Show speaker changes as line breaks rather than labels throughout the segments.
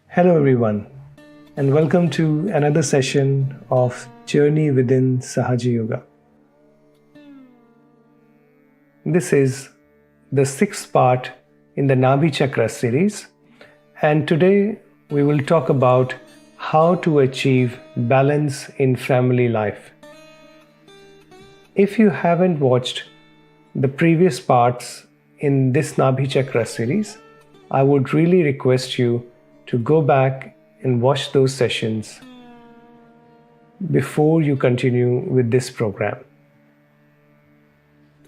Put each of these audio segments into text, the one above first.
Hello everyone, and welcome to another session of Journey Within Sahaja Yoga. This is the sixth part in the Nabhi Chakra series, and today we will talk about how to achieve balance in family life. If you haven't watched the previous parts in this Nabhi Chakra series, I would really request you to go back and watch those sessions before you continue with this program.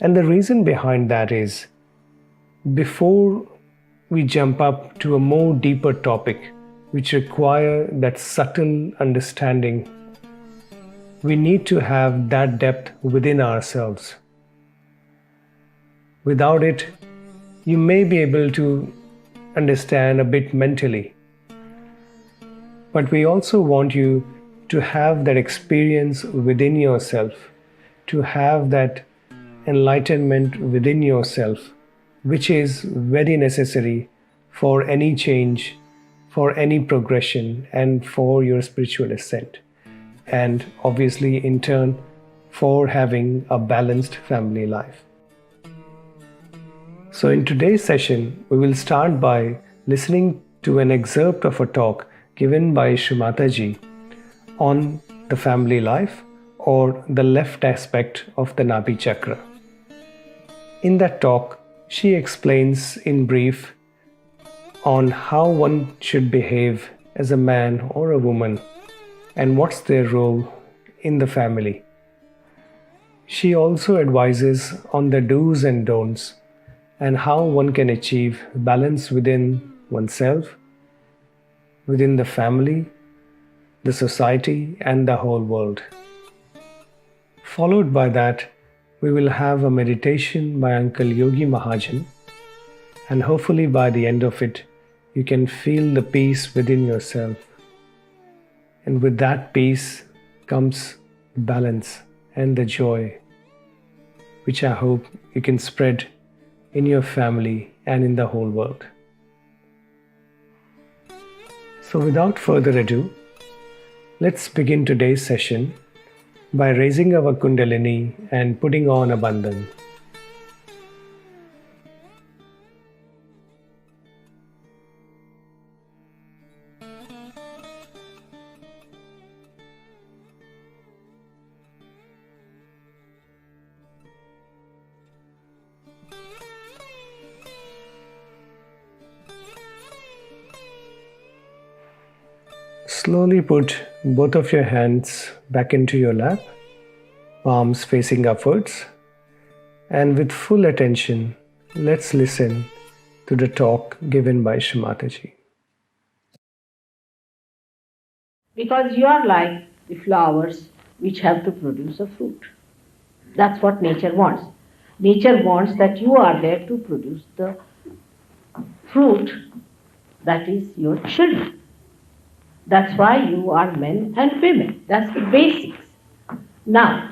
And the reason behind that is, before we jump up to a more deeper topic which require that subtle understanding, we need to have that depth within ourselves. Without it, you may be able to understand a bit mentally, but we also want you to have that experience within yourself, to have that enlightenment within yourself, which is very necessary for any change, for any progression, and for your spiritual ascent. And obviously, in turn, for having a balanced family life. So in today's session, we will start by listening to an excerpt of a talk given by Mataji on the family life, or the left aspect of the Nabhi Chakra. In that talk, she explains in brief on how one should behave as a man or a woman and what's their role in the family. She also advises on the do's and don'ts and how one can achieve balance within oneself, within the family, the society, and the whole world. Followed by that, we will have a meditation by Uncle Yogi Mahajan, and hopefully by the end of it, you can feel the peace within yourself. And with that peace comes balance and the joy, which I hope you can spread in your family and in the whole world. So without further ado, let's begin today's session by raising our Kundalini and putting on a bandhan. Slowly put both of your hands back into your lap, palms facing upwards, and with full attention, let's listen to the talk given by Mataji.
Because you are like the flowers which have to produce a fruit. That's what nature wants. Nature wants that you are there to produce the fruit, that is your children. That's why you are men and women. That's the basics. Now,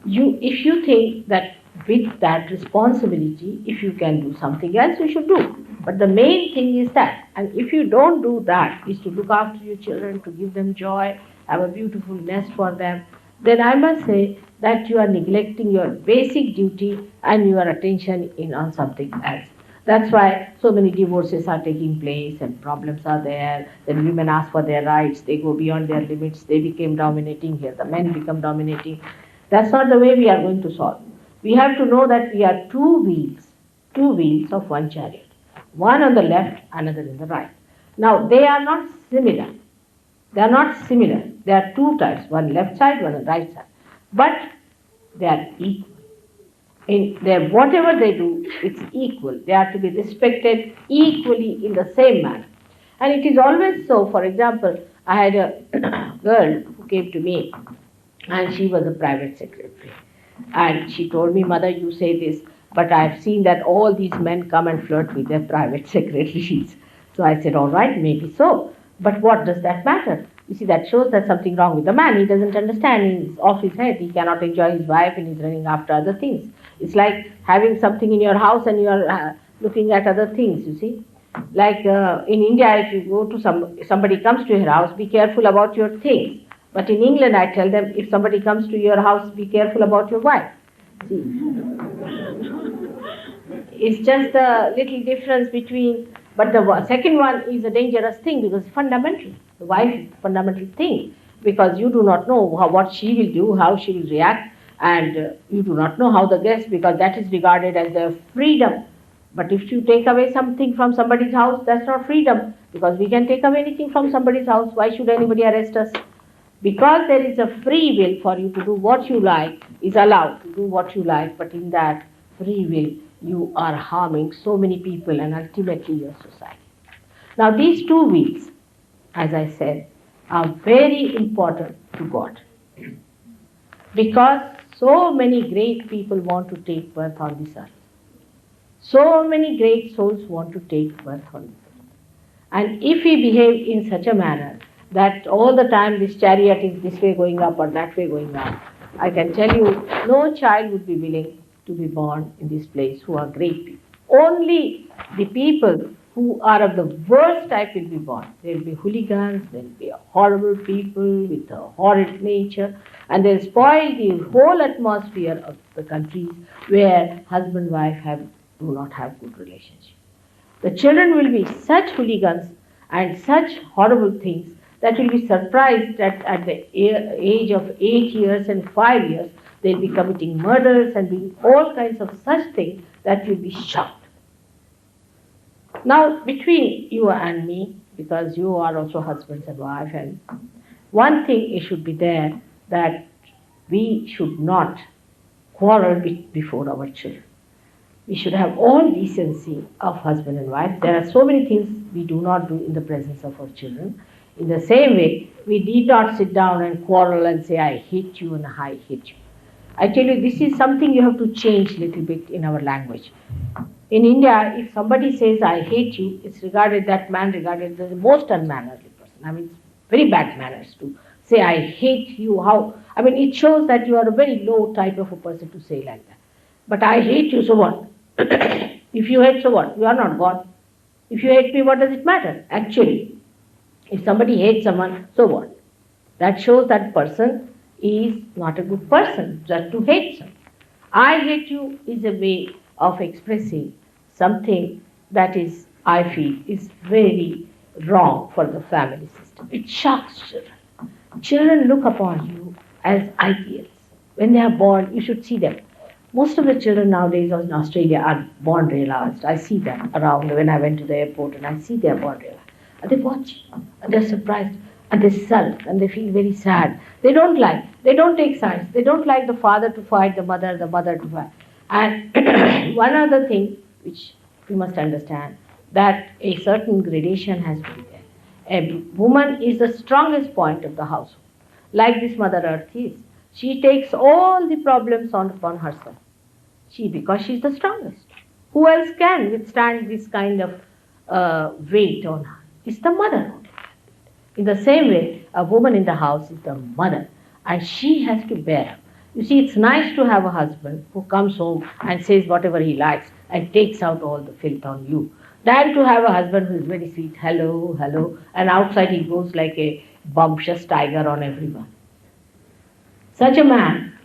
if you think that with that responsibility, if you can do something else, you should do. But the main thing is that, and if you don't do that, is to look after your children, to give them joy, have a beautiful nest for them, then I must say that you are neglecting your basic duty and your attention on something else. That's why so many divorces are taking place and problems are there. Then women ask for their rights, they go beyond their limits, they became dominating here, the men become dominating. That's not the way we are going to solve. We have to know that we are two wheels of one chariot. One on the left, another in the right. Now, they are not similar. They are two types, one left side, one on the right side. But they are equal. Whatever they do, it's equal. They are to be respected equally in the same manner. And it is always so. For example, I had a girl who came to me, and she was a private secretary. And she told me, "Mother, you say this, but I have seen that all these men come and flirt with their private secretaries." So I said, "All right, maybe so. But what does that matter? You see, that shows that something wrong with the man. He doesn't understand. He's off his head. He cannot enjoy his wife and he's running after other things. It's like having something in your house and you are looking at other things, you see. Like in India, if you go to somebody comes to your house, be careful about your things. But in England, I tell them, if somebody comes to your house, be careful about your wife. See, it's just a little difference between, but the second one is a dangerous thing because fundamental. The wife is the fundamental thing because you do not know what she will do, how she will react, and you do not know how the guest, because that is regarded as their freedom. But if you take away something from somebody's house, that's not freedom, because we can take away anything from somebody's house. Why should anybody arrest us? Because there is a free will for you to do what you like, is allowed to do what you like, but in that free will, you are harming so many people and ultimately your society. Now these 2 weeks, as I said, are very important to God. Because so many great people want to take birth on this earth. So many great souls want to take birth on this earth. And if we behave in such a manner that all the time this chariot is this way going up or that way going up, I can tell you no child would be willing to be born in this place who are great people. Only the people who are of the worst type will be born. There will be hooligans, there will be horrible people with a horrid nature, and they'll spoil the whole atmosphere of the countries where husband and wife do not have good relationship. The children will be such hooligans and such horrible things that will be surprised that at the age of 8 years and 5 years, they'll be committing murders and doing all kinds of such things that will be shocked. Now, between you and me, because you are also husbands and wife, and one thing it should be there, that we should not quarrel before our children. We should have all decency of husband and wife. There are so many things we do not do in the presence of our children. In the same way, we need not sit down and quarrel and say, I hate you and I hate you. I tell you, this is something you have to change a little bit in our language. In India, if somebody says, I hate you, it's regarded, that man regarded as the most unmannerly person. I mean, it's very bad manners to say, I hate you. How? I mean, it shows that you are a very low type of a person to say like that. But I hate you, so what? If you hate, so what? You are not God. If you hate me, what does it matter? Actually, if somebody hates someone, so what? That shows that person is not a good person, just to hate someone. I hate you is a way of expressing something that is, I feel, is very wrong for the family system. It shocks children. Children look upon you as ideals. When they are born, you should see them. Most of the children nowadays in Australia are born realized. I see them around when I went to the airport and I see they are born realized. And they watch, and they're surprised, and they sulk, and they feel very sad. They don't take sides. They don't like the father to fight the mother to fight. And one other thing which we must understand, that a certain gradation has to be there. A woman is the strongest point of the household, like this Mother Earth is. She takes all the problems upon herself. Because she's the strongest. Who else can withstand this kind of weight on her? It's the mother. In the same way, a woman in the house is the mother, and she has to bear up. You see, it's nice to have a husband who comes home and says whatever he likes and takes out all the filth on you, than to have a husband who is very sweet, hello, hello, and outside he goes like a bumptious tiger on everyone. Such a man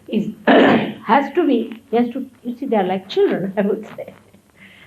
has to, you see, they are like children, I would say.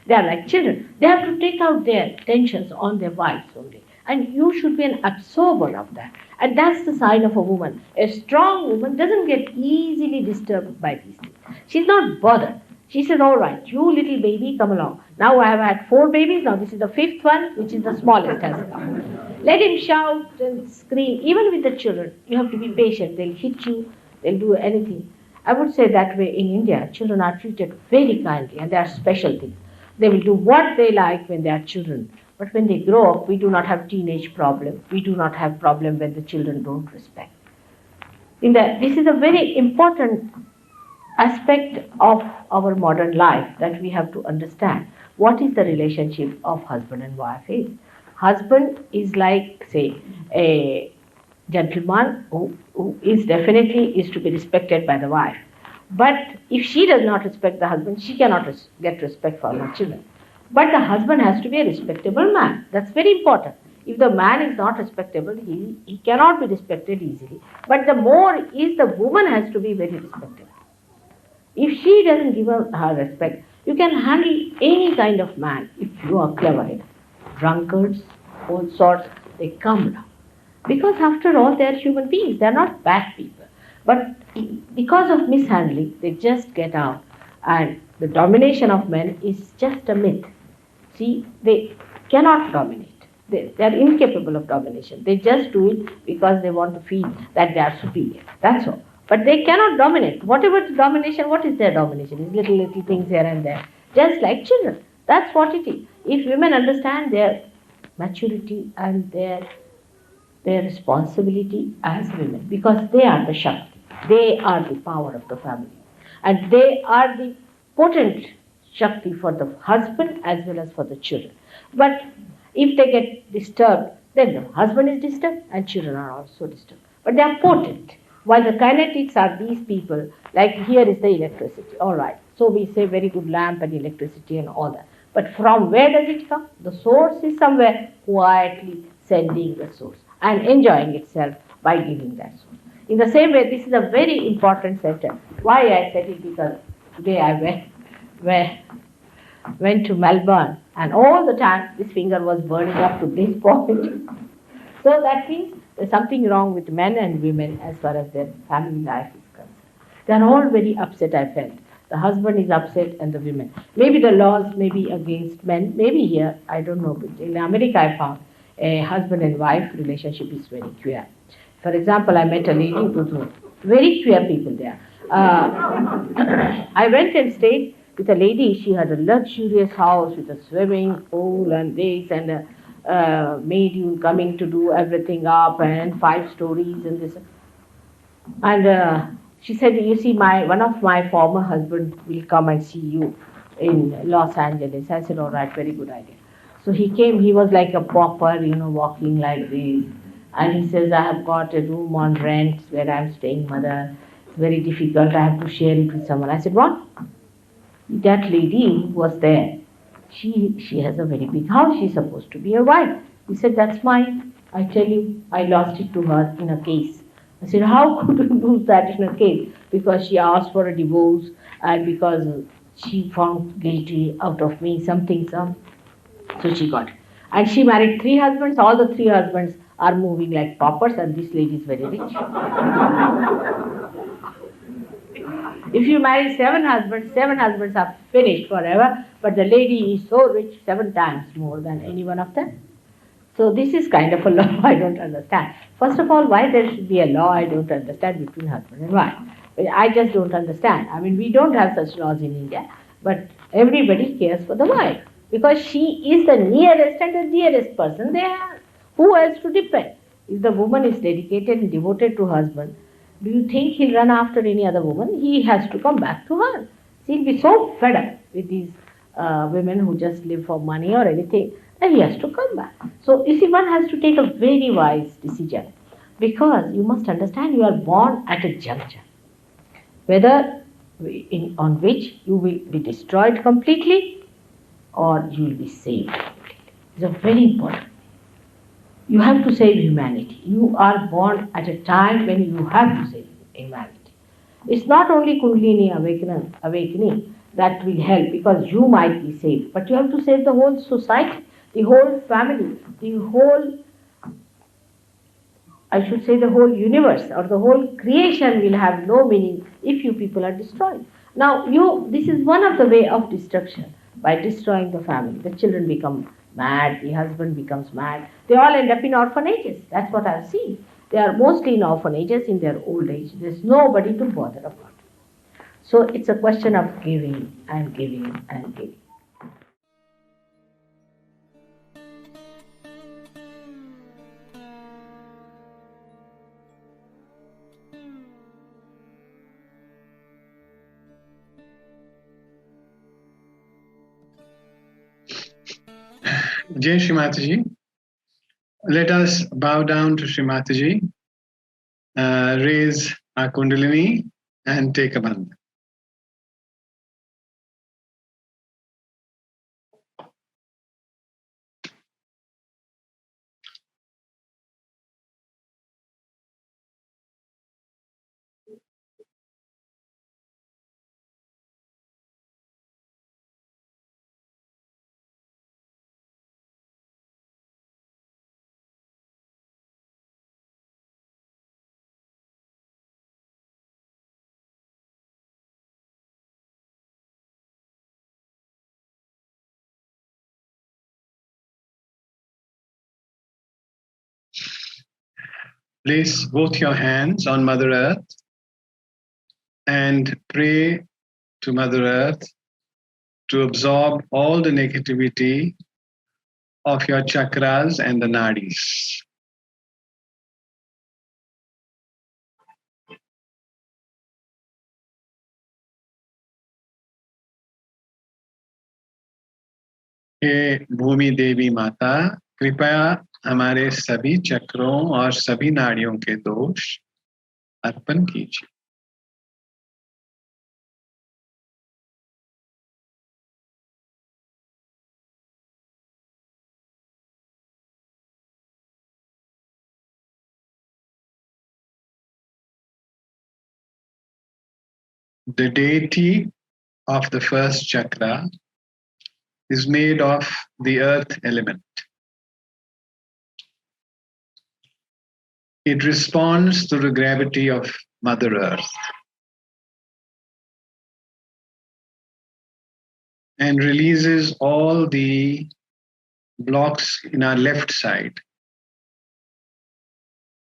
They are like children. They have to take out their tensions on their wives only. And you should be an absorber of that. And that's the sign of a woman. A strong woman doesn't get easily disturbed by these things. She's not bothered. She says, all right, you little baby, come along. Now I have had 4 babies. Now this is the 5th one, which is the smallest has come. Let him shout and scream. Even with the children, you have to be patient. They'll hit you. They'll do anything. I would say that way in India, children are treated very kindly, and there are special things. They will do what they like when they are children. But when they grow up, we do not have teenage problem. We do not have problem when the children don't respect. This is a very important aspect of our modern life that we have to understand. What is the relationship of husband and wife is? Husband is like, say, gentleman who is definitely is to be respected by the wife. But if she does not respect the husband, she cannot get respect for her children. But the husband has to be a respectable man. That's very important. If the man is not respectable, he cannot be respected easily. But the more is the woman has to be very respectable. If she doesn't give her respect, you can handle any kind of man if you are clever enough. Drunkards, all sorts, they come down. Because after all, they are human beings, they are not bad people. But because of mishandling, they just get out. And the domination of men is just a myth. See, they cannot dominate. They are incapable of domination. They just do it because they want to feel that they are superior. That's all. But they cannot dominate. Whatever the domination, what is their domination? It's little things here and there. Just like children. That's what it is. If women understand their maturity and their responsibility as women, because they are the Shakti, they are the power of the family, and they are the potent Shakti for the husband as well as for the children. But if they get disturbed, then the husband is disturbed and children are also disturbed. But they are potent. While the kinetics are these people, like here is the electricity, all right. So we say very good lamp and electricity and all that. But from where does it come? The source is somewhere quietly sending the source and enjoying itself by giving that source. In the same way, this is a very important sentence. Why I said it? Because today I went to Melbourne and all the time this finger was burning up to this point. So that means there's something wrong with men and women as far as their family life is concerned. They are all very upset, I felt. The husband is upset and the women. Maybe the laws may be against men, maybe here, I don't know. But in America I found a husband and wife relationship is very queer. For example, I met a lady who was very queer people there. I went and stayed with a lady. She had a luxurious house with a swimming pool and this and a maid coming to do everything up and 5 stories and this. And she said, you see, one of my former husband will come and see you in Los Angeles. I said, all right, very good idea. So he came, he was like a pauper, walking like this. And he says, I have got a room on rent where I'm staying, mother. It's very difficult. I have to share it with someone. I said, what? That lady was there. She has a very big house. She's supposed to be a wife. He said, that's mine. I tell you, I lost it to her in a case. I said, how could you lose that in a case? Because she asked for a divorce and because she found guilty out of me, something. So she got it. And she married 3 husbands. All the 3 husbands are moving like paupers and this lady is very rich. If you marry 7 husbands are finished forever, but the lady is so rich 7 times more than any one of them. So this is kind of a law I don't understand. First of all, why there should be a law I don't understand between husband and wife. I just don't understand. I mean, we don't have such laws in India, but everybody cares for the wife because she is the nearest and the dearest person they have. Who else to depend? If the woman is dedicated and devoted to husband, do you think he'll run after any other woman? He has to come back to her. He'll be so fed up with these women who just live for money or anything, and he has to come back. So, you see, one has to take a very wise decision because you must understand you are born at a juncture, whether on which you will be destroyed completely or you will be saved completely. It's a very important. You have to save humanity. You are born at a time when you have to save humanity. It's not only Kundalini awakening that will help because you might be saved, but you have to save the whole society, the whole family, the whole, I should say the whole universe or the whole creation will have no meaning if you people are destroyed. Now, this is one of the way of destruction by destroying the family. The children become mad, the husband becomes mad. They all end up in orphanages. That's what I've seen. They are mostly in orphanages in their old age. There's nobody to bother about. So it's a question of giving and giving and giving.
Jai Shri Mataji. Let us bow down to Shri Mataji raise our Kundalini and take a bandhan. Place both your hands on Mother Earth and pray to Mother Earth to absorb all the negativity of your chakras and the nadis. हे भूमि देवी माता, कृपया हमारे सभी चक्रों और सभी नाड़ियों के दोष अर्पण कीजिए. The deity of the first chakra is made of the earth element. It responds to the gravity of Mother Earth and releases all the blocks in our left side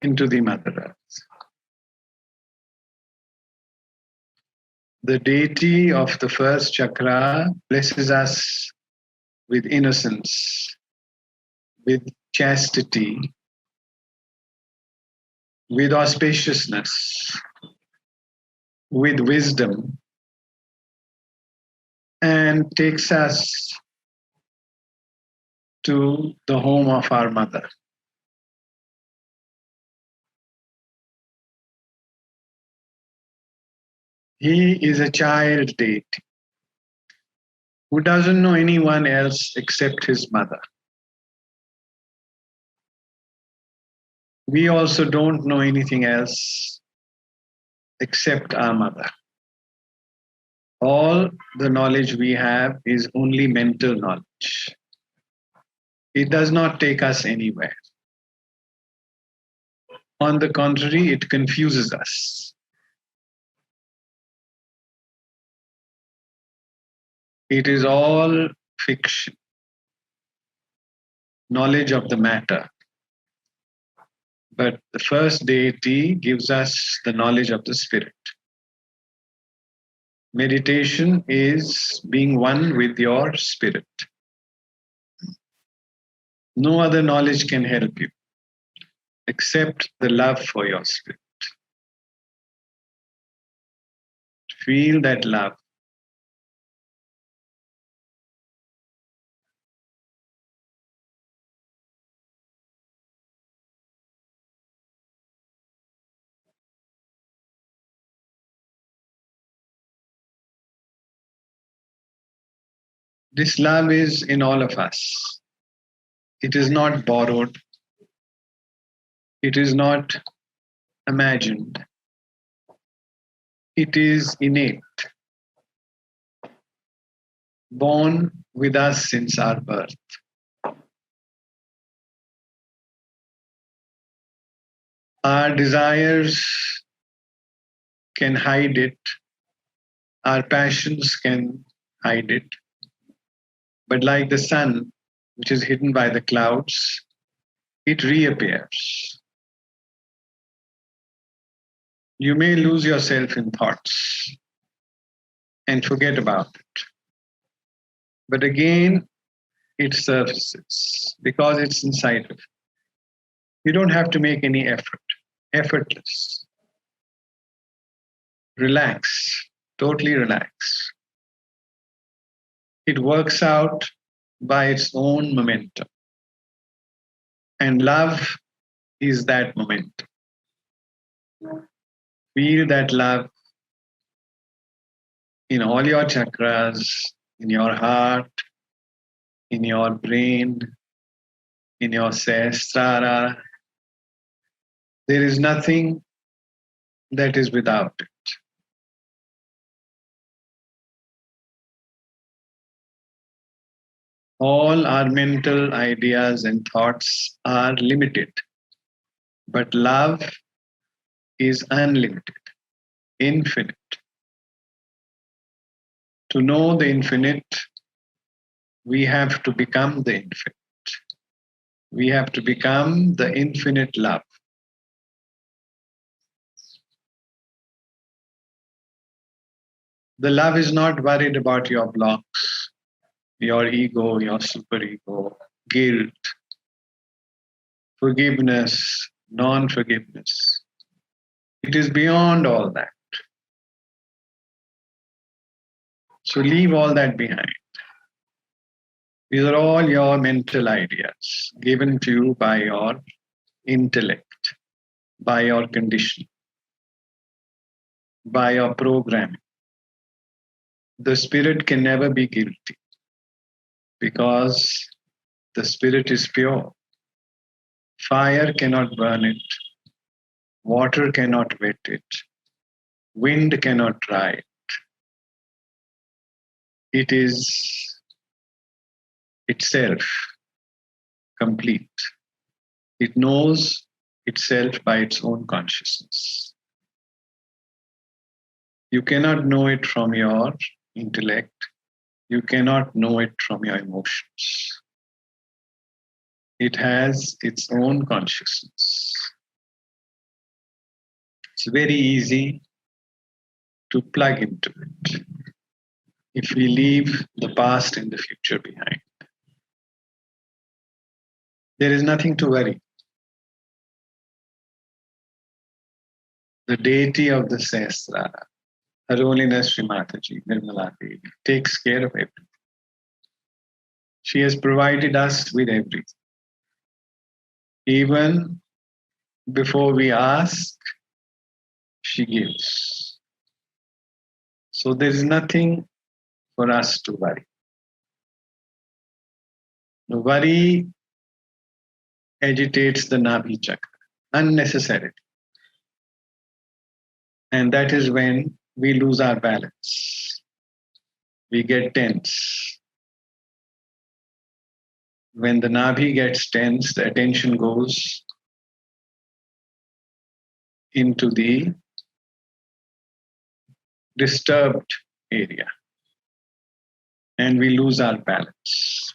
into the Mother Earth. The deity of the first chakra blesses us with innocence, with chastity, with auspiciousness, with wisdom, and takes us to the home of our mother. He is a child deity who doesn't know anyone else except his mother. We also don't know anything else except our mother. All the knowledge we have is only mental knowledge. It does not take us anywhere. On the contrary, it confuses us. It is all fiction, knowledge of the matter. But the first deity gives us the knowledge of the spirit. Meditation is being one with your spirit. No other knowledge can help you except the love for your spirit. Feel that love. This love is in all of us. It is not borrowed. It is not imagined. It is innate, born with us since our birth. Our desires can hide it. Our passions can hide it. But like the sun, which is hidden by the clouds, it reappears. You may lose yourself in thoughts and forget about it. But again, it surfaces because it's inside of you. You don't have to make any effort, effortless. Relax, totally relax. It works out by its own momentum. And love is that momentum. Feel that love in all your chakras, in your heart, in your brain, in your sahasrara. There is nothing that is without it. All our mental ideas and thoughts are limited, but love is unlimited, infinite. To know the infinite, we have to become the infinite. We have to become the infinite love. The love is not worried about your blocks, your ego, your superego, guilt, forgiveness, non forgiveness. It is beyond all that. So leave all that behind. These are all your mental ideas given to you by your intellect, by your conditioning, by your programming. The spirit can never be guilty because the spirit is pure. Fire cannot burn it, water cannot wet it, wind cannot dry it. It is itself complete. It knows itself by its own consciousness. You cannot know it from your intellect. You cannot know it from your emotions. It has its own consciousness. It's very easy to plug into it if we leave the past and the future behind. There is nothing to worry. The deity of the Sahasrara, Her Holiness Sri Mataji, Nirmala Devi, takes care of everything. She has provided us with everything. Even before we ask, she gives. So there is nothing for us to worry. The worry agitates the Nabhi Chakra unnecessarily. And that is when we lose our balance. We get tense. When the Nabhi gets tense, the attention goes into the disturbed area and we lose our balance.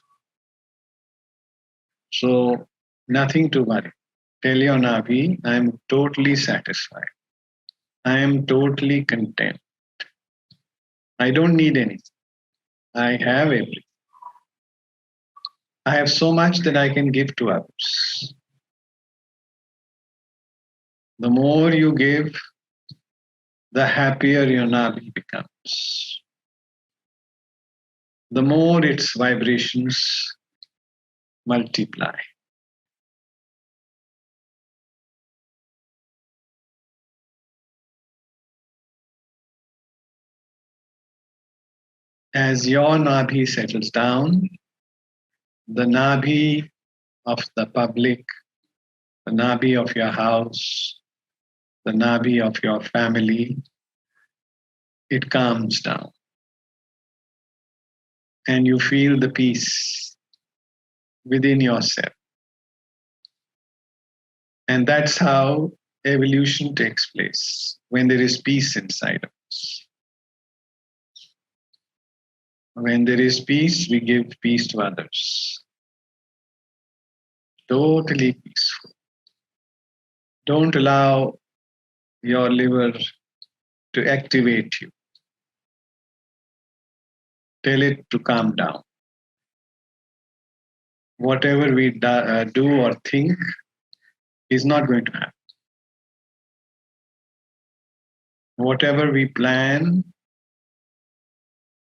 So, nothing to worry. Tell your Nabhi, I am totally satisfied. I am totally content. I don't need anything. I have everything. I have so much that I can give to others. The more you give, the happier your Nabhi becomes. The more its vibrations multiply. As your Nabhi settles down, the Nabhi of the public, the Nabhi of your house, the Nabhi of your family, it calms down. And you feel the peace within yourself. And that's how evolution takes place, when there is peace inside of us. When there is peace, we give peace to others. Totally peaceful. Don't allow your liver to activate you. Tell it to calm down. Whatever we do or think is not going to happen. Whatever we plan,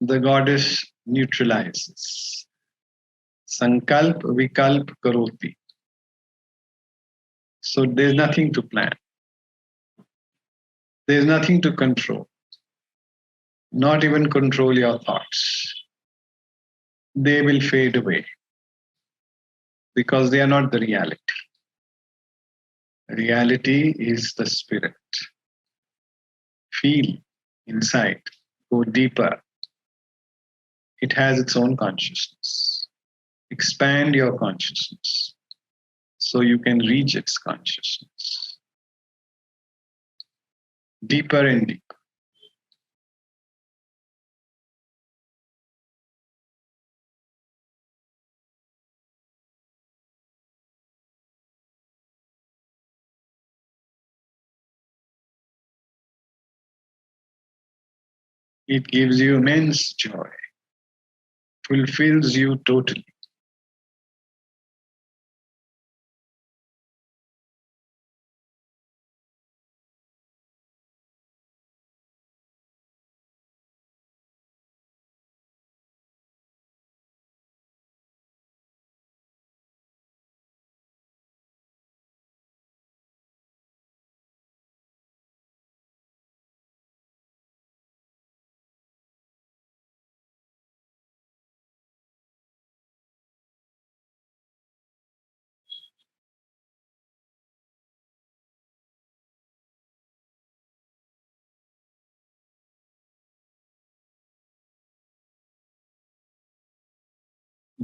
the goddess neutralizes. Sankalp vikalp karoti. So there's nothing to plan. There's nothing to control, not even control your thoughts. They will fade away because they are not the reality. Reality is the spirit. Feel inside, go deeper. It has its own consciousness. Expand your consciousness so you can reach its consciousness. Deeper and deeper. It gives you immense joy, fulfills you totally.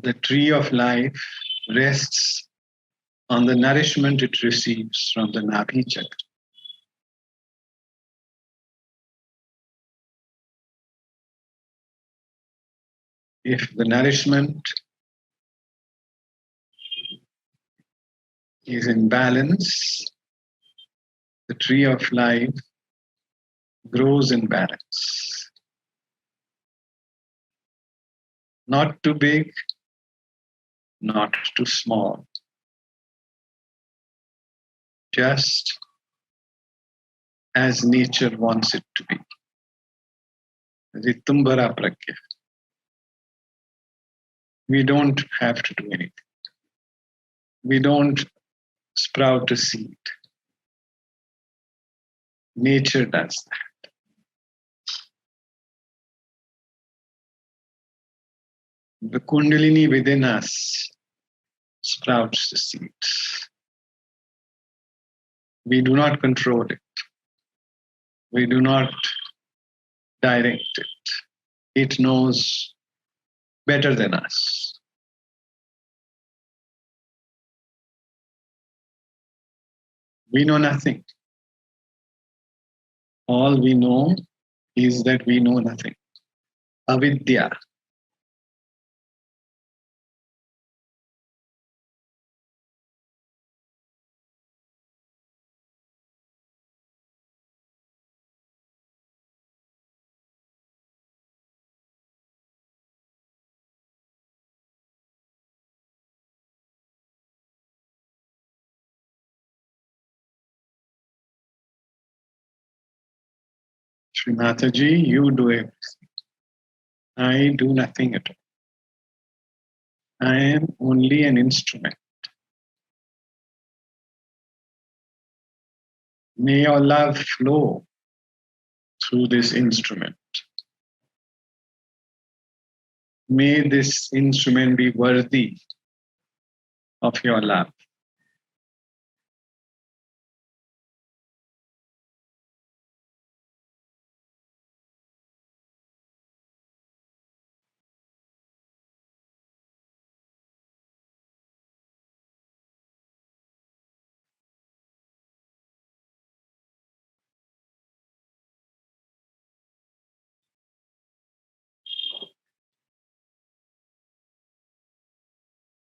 The tree of life rests on the nourishment it receives from the Nabhi Chakra. If the nourishment is in balance, the tree of life grows in balance. Not too big, not too small. Just as nature wants it to be. Ritumbara pragya. We don't have to do anything. We don't sprout a seed. Nature does that. The Kundalini within us sprouts the seeds. We do not control it. We do not direct it. It knows better than us. We know nothing. All we know is that we know nothing. Avidya. Sri Mataji, you do everything. I do nothing at all. I am only an instrument. May your love flow through this instrument. May this instrument be worthy of your love.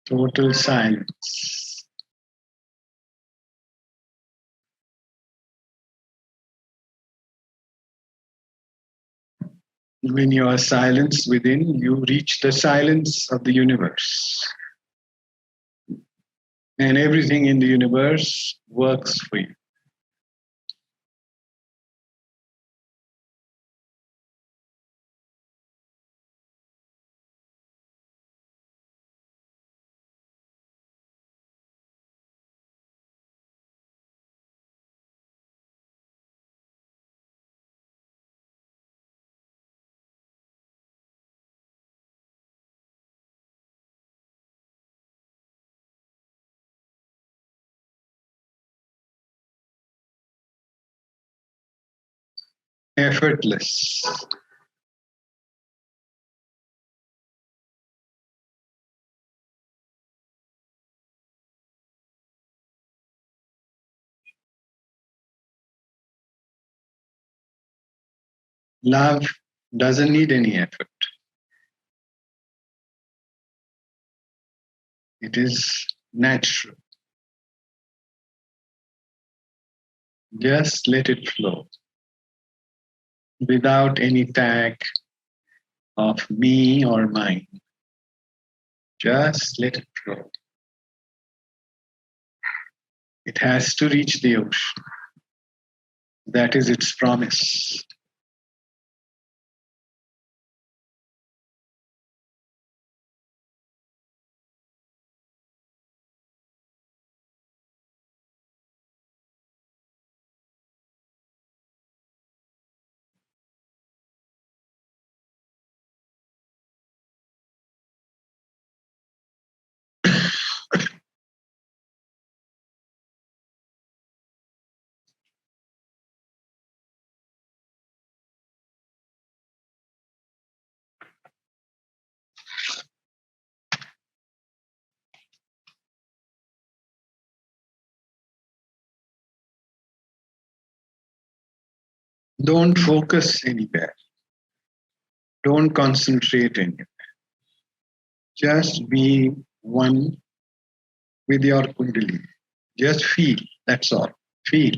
Total silence. When you are silenced within, you reach the silence of the universe. And everything in the universe works for you. effortless. Love doesn't need any effort. It is natural. Just let it flow without any tag of me or mine. Just let it flow. It has to reach the ocean. That is its promise. Don't focus anywhere. Don't concentrate anywhere. Just be one with your Kundalini. Just feel. That's all. Feel.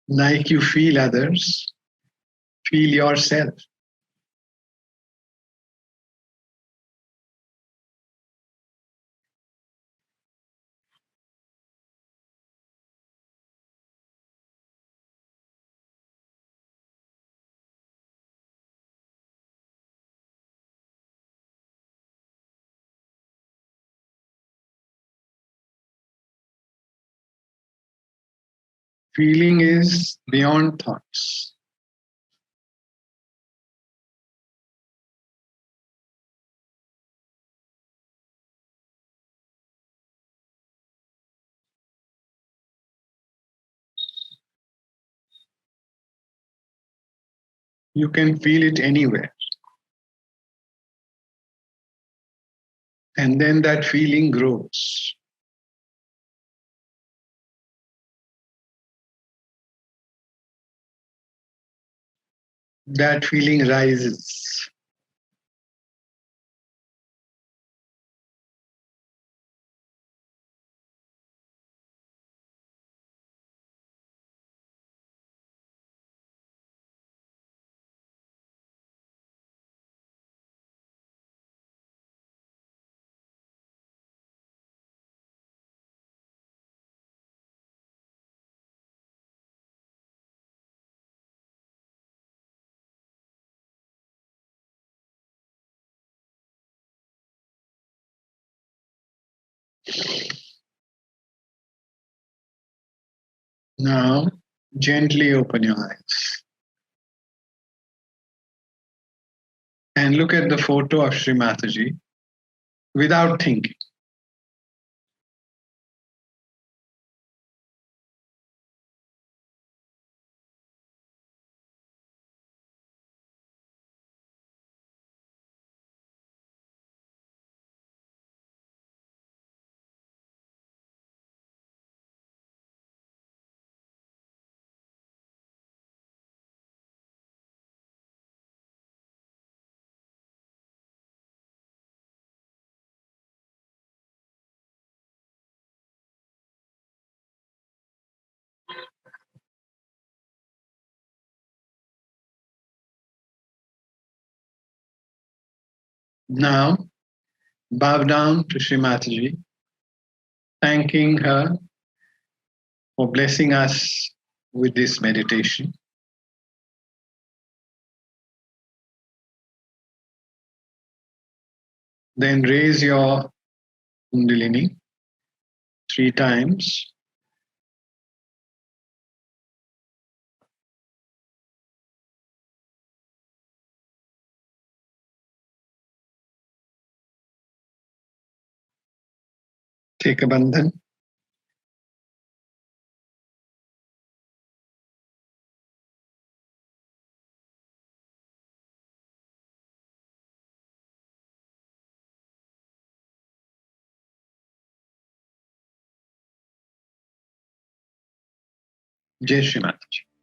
Like you feel others, feel yourself. Feeling is beyond thoughts. You can feel it anywhere. And then that feeling grows. That feeling rises. Now, gently open your eyes and look at the photo of Sri Mataji without thinking. Now, bow down to Sri Mataji, thanking her for blessing us with this meditation. Then raise your Kundalini 3 times. Take a bandhan. Jai Shri Mataji.